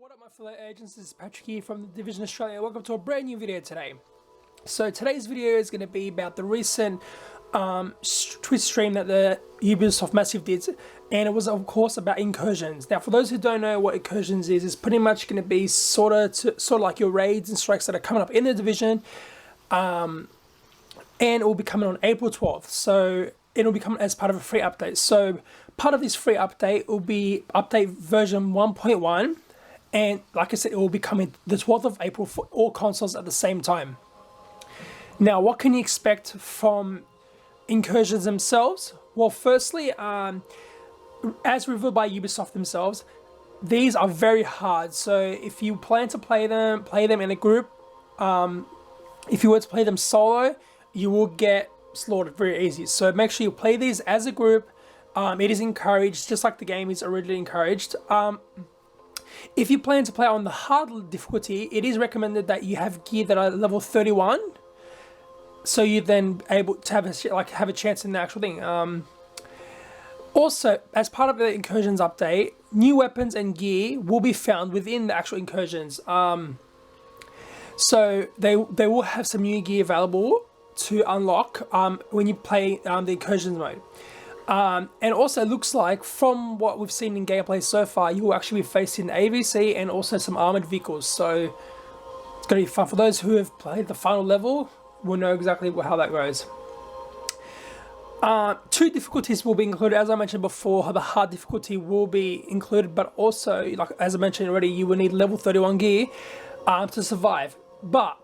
What up, my fellow agents? This is Patrick here from the Division Australia. Welcome to a brand new video today. So today's video is going to be about the recent Twitch stream that the Ubisoft Massive did, and it was of course about incursions. Now, for those who don't know what incursions is, it's pretty much going to be sort of like your raids and strikes that are coming up in the Division, and it will be coming on April 12th. So it'll be coming as part of a free update. So part of this free update will be update version 1.1. And like I said, it will be coming the 12th of April for all consoles at the same time. Now, what can you expect from incursions themselves? Well, firstly, as revealed by Ubisoft themselves, these are very hard. So if you plan to play them in a group. If you were to play them solo, you will get slaughtered very easy. So make sure you play these as a group. It is encouraged, just like the game is originally encouraged. If you plan to play on the hard difficulty, it is recommended that you have gear that are level 31, so you're then able to have a chance in the actual thing. Also, as part of the incursions update, new weapons and gear will be found within the actual incursions. So they will have some new gear available to unlock when you play the incursions mode. And also, it looks like from what we've seen in gameplay so far, you will actually be facing AVC and also some armored vehicles. So it's going to be fun. For those who have played the final level, will know exactly how that goes. 2 difficulties will be included. As I mentioned before, the hard difficulty will be included, but also, like as I mentioned already, you will need level 31 gear to survive. But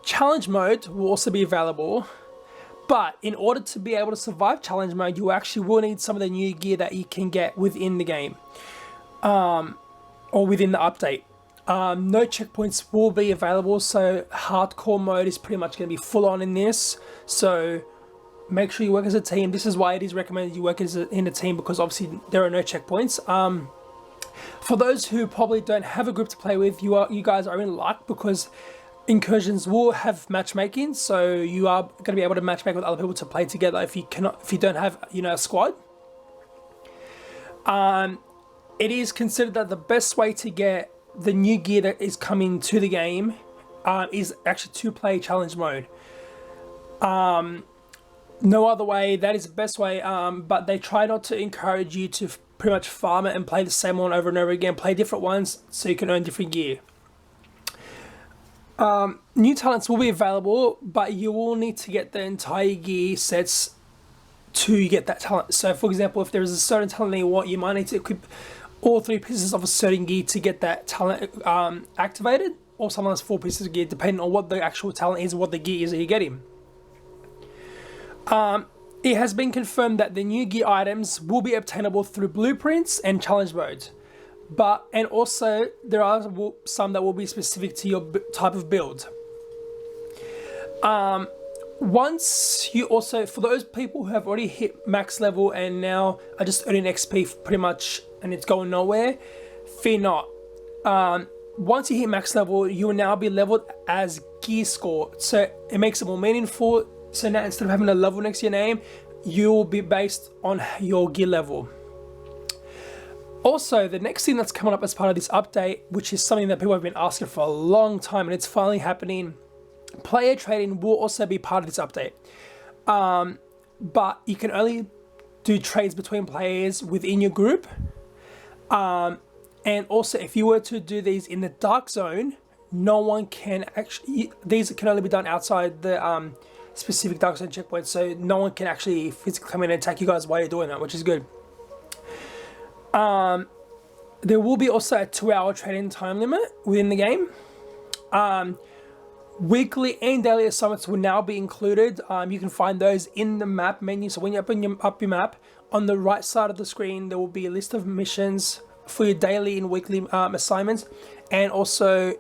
challenge mode will also be available. But in order to be able to survive challenge mode, you actually will need some of the new gear that you can get within the game, or within the update. No checkpoints will be available, so hardcore mode is pretty much going to be full on in this. So make sure you work as a team. This is why it is recommended you work in a team, because obviously there are no checkpoints. For those who probably don't have a group to play with, you guys are in luck, because incursions will have matchmaking, so you are going to be able to matchmake with other people to play together if you don't have a squad. It is considered that the best way to get the new gear that is coming to the game is actually to play challenge mode. No other way. That is the best way, but they try not to encourage you to pretty much farm it and play the same one over and over again. Play different ones so you can earn different gear. New talents will be available, but you will need to get the entire gear sets to get that talent. So for example, if there is a certain talent you want, you might need to equip all 3 pieces of a certain gear to get that talent activated, or sometimes 4 pieces of gear, depending on what the actual talent is, what the gear is that you're getting. It has been confirmed that the new gear items will be obtainable through blueprints and challenge modes. And also there are some that will be specific to your type of build. Once you also, for those people who have already hit max level and now are just earning XP pretty much and it's going nowhere, fear not. Once you hit max level, you will now be leveled as gear score, so it makes it more meaningful. So now instead of having a level next to your name, you will be based on your gear level. Also, the next thing that's coming up as part of this update, which is something that people have been asking for a long time and it's finally happening, player trading will also be part of this update. But you can only do trades between players within your group. And also, if you were to do these in the dark zone, no one can actually, these can only be done outside the specific dark zone checkpoint, so no one can actually physically come in and attack you guys while you're doing that, which is good. There will be also a 2-hour trading time limit within the game. Weekly and daily assignments will now be included. You can find those in the map menu. So when you open up your map, on the right side of the screen, there will be a list of missions for your daily and weekly assignments. And also,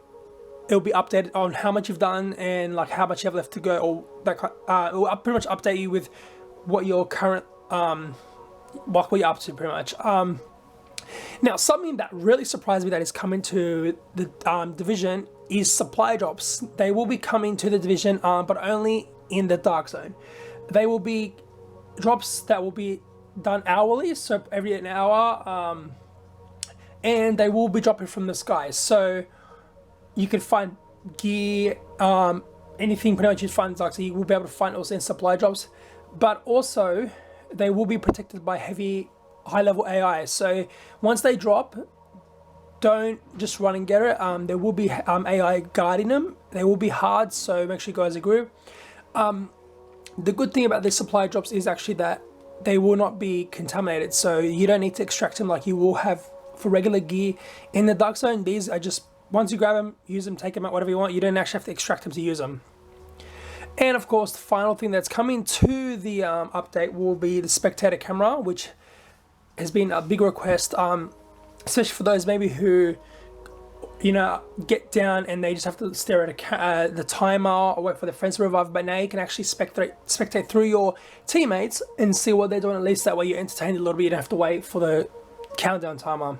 it'll be updated on how much you've done and like how much you have left to go. Or that it will pretty much update you with what your current, what you're up to pretty much. Now, something that really surprised me that is coming to the Division is supply drops. They will be coming to the Division, but only in the dark zone. They will be drops that will be done hourly, so every an hour, and they will be dropping from the sky. So you can find gear, anything pretty much you find, like, so you will be able to find also in supply drops, but also they will be protected by heavy high-level AI. So once they drop, don't just run and get it. There will be AI guarding them. They will be hard, so make sure you guys agree. The good thing about these supply drops is actually that they will not be contaminated, so you don't need to extract them like you will have for regular gear in the Dark Zone. These are just, once you grab them, use them, take them out, whatever you want. You don't actually have to extract them to use them. And of course, the final thing that's coming to the update will be the spectator camera, which has been a big request, especially for those maybe who, you know, get down and they just have to stare at the timer or wait for their friends to revive. But now you can actually spectate through your teammates and see what they're doing. At least that way you're entertained a little bit. You don't have to wait for the countdown timer.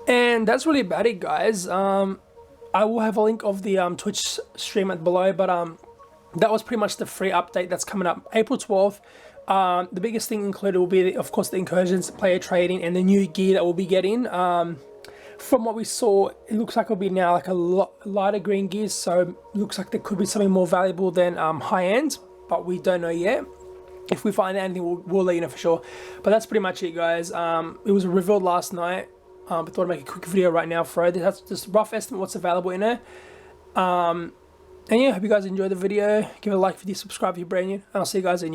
And that's really about it, guys. I will have a link of the Twitch stream below, but that was pretty much the free update that's coming up April 12th. The biggest thing included will be, of course, the incursions, player trading, and the new gear that we'll be getting. From what we saw, it looks like it'll be now like a lighter green gear, so it looks like there could be something more valuable than high-end, but we don't know yet. If we find anything, we'll let you know for sure. But that's pretty much it, guys. It was revealed last night, but thought I'd make a quick video right now for it. That's just a rough estimate what's available in there. And yeah, hope you guys enjoyed the video. Give it a like if you subscribe if you're brand new, and I'll see you guys in